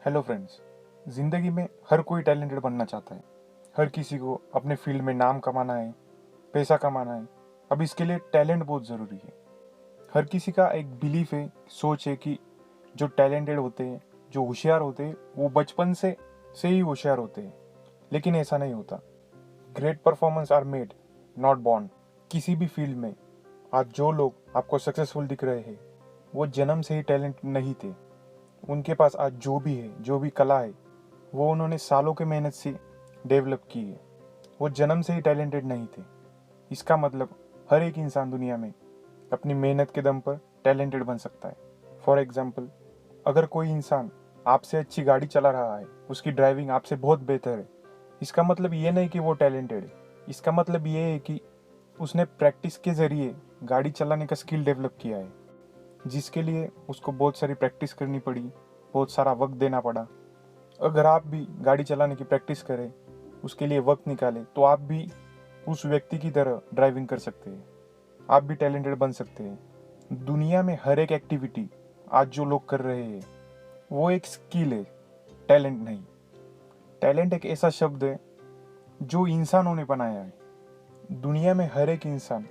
Hello friends. ज़िंदगी में हर कोई टैलेंटेड बनना चाहता है। हर किसी को अपने फील्ड में नाम कमाना है, पैसा कमाना है। अब इसके लिए टैलेंट बहुत ज़रूरी है। हर किसी का एक बिलीफ है, सोच है कि जो टैलेंटेड होते हैं, जो होशियार होते हैं, वो बचपन से ही होशियार होते हैं। लेकिन ऐसा नहीं होता। Great performance are made, not born. किसी भी फील्ड में आज जो लोग आपको सक्सेसफुल दिख रहे हैं, वो जन्म से ही टैलेंट नहीं थे। उनके पास आज जो भी है, जो भी कला है, वो उन्होंने सालों के मेहनत से डेवलप की है। वो जन्म से ही टैलेंटेड नहीं थे। इसका मतलब हर एक इंसान दुनिया में अपनी मेहनत के दम पर टैलेंटेड बन सकता है। फॉर एग्जाम्पल, अगर कोई इंसान आपसे अच्छी गाड़ी चला रहा है, उसकी ड्राइविंग आपसे बहुत बेहतर है, इसका मतलब ये नहीं कि वो टैलेंटेड है। इसका मतलब ये है कि उसने प्रैक्टिस के ज़रिए गाड़ी चलाने का स्किल डेवलप किया है, जिसके लिए उसको बहुत सारी प्रैक्टिस करनी पड़ी, बहुत सारा वक्त देना पड़ा। अगर आप भी गाड़ी चलाने की प्रैक्टिस करें, उसके लिए वक्त निकालें, तो आप भी उस व्यक्ति की तरह ड्राइविंग कर सकते हैं। आप भी टैलेंटेड बन सकते हैं। दुनिया में हर एक एक्टिविटी आज जो लोग कर रहे हैं, वो एक स्किल है, टैलेंट नहीं। टैलेंट एक ऐसा शब्द है जो इंसानों ने बनाया है। दुनिया में हर एक इंसान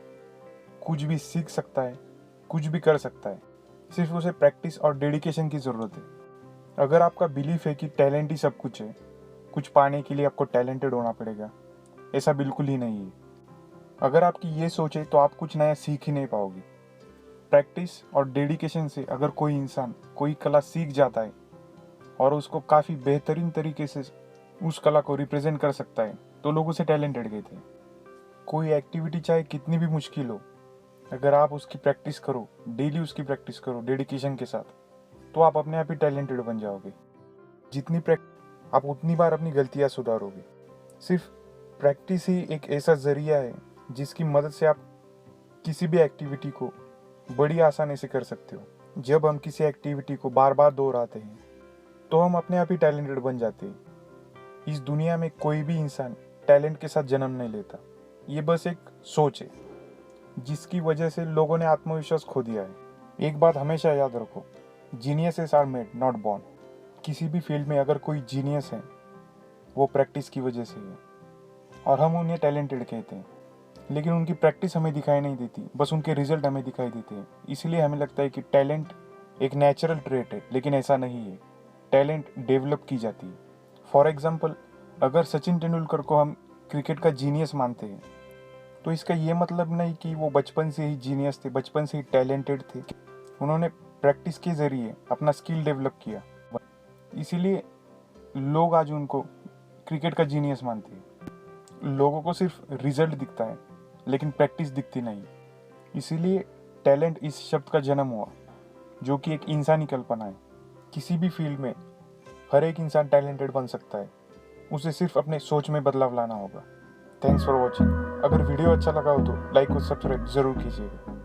कुछ भी सीख सकता है, कुछ भी कर सकता है। सिर्फ उसे प्रैक्टिस और डेडिकेशन की ज़रूरत है। अगर आपका बिलीफ है कि टैलेंट ही सब कुछ है, कुछ पाने के लिए आपको टैलेंटेड होना पड़ेगा, ऐसा बिल्कुल ही नहीं है। अगर आपकी ये सोच है तो आप कुछ नया सीख ही नहीं पाओगे। प्रैक्टिस और डेडिकेशन से अगर कोई इंसान कोई कला सीख जाता है और उसको काफ़ी बेहतरीन तरीके से उस कला को रिप्रेजेंट कर सकता है, तो लोग उसे टैलेंटेड कहते हैं। कोई एक्टिविटी चाहे कितनी भी मुश्किल हो, अगर आप उसकी प्रैक्टिस करो, डेली उसकी प्रैक्टिस करो डेडिकेशन के साथ, तो आप अपने आप ही टैलेंटेड बन जाओगे। जितनी प्रैक्टिस आप उतनी बार अपनी गलतियां सुधारोगे। सिर्फ प्रैक्टिस ही एक ऐसा जरिया है जिसकी मदद से आप किसी भी एक्टिविटी को बड़ी आसानी से कर सकते हो। जब हम किसी एक्टिविटी को बार बार दोहराते हैं, तो हम अपने आप ही टैलेंटेड बन जाते हैं। इस दुनिया में कोई भी इंसान टैलेंट के साथ जन्म नहीं लेता। ये बस एक सोच है जिसकी वजह से लोगों ने आत्मविश्वास खो दिया है। एक बात हमेशा याद रखो, geniuses are made, not born. किसी भी फील्ड में अगर कोई जीनियस है, वो प्रैक्टिस की वजह से है, और हम उन्हें टैलेंटेड कहते हैं। लेकिन उनकी प्रैक्टिस हमें दिखाई नहीं देती, बस उनके रिजल्ट हमें दिखाई देते हैं। इसलिए हमें लगता है कि टैलेंट एक नेचुरल ट्रेट है, लेकिन ऐसा नहीं है। टैलेंट डेवलप की जाती है। फॉर एग्जाम्पल, अगर सचिन तेंदुलकर को हम क्रिकेट का जीनियस मानते हैं, तो इसका ये मतलब नहीं कि वो बचपन से ही जीनियस थे, बचपन से ही टैलेंटेड थे। उन्होंने प्रैक्टिस के ज़रिए अपना स्किल डेवलप किया, इसीलिए लोग आज उनको क्रिकेट का जीनियस मानते हैं। लोगों को सिर्फ रिजल्ट दिखता है, लेकिन प्रैक्टिस दिखती नहीं। इसीलिए टैलेंट इस शब्द का जन्म हुआ, जो कि एक इंसानी कल्पना है। किसी भी फील्ड में हर एक इंसान टैलेंटेड बन सकता है। उसे सिर्फ अपने सोच में बदलाव लाना होगा। Thanks for watching. अगर वीडियो अच्छा लगा हो तो लाइक और सब्सक्राइब जरूर कीजिएगा।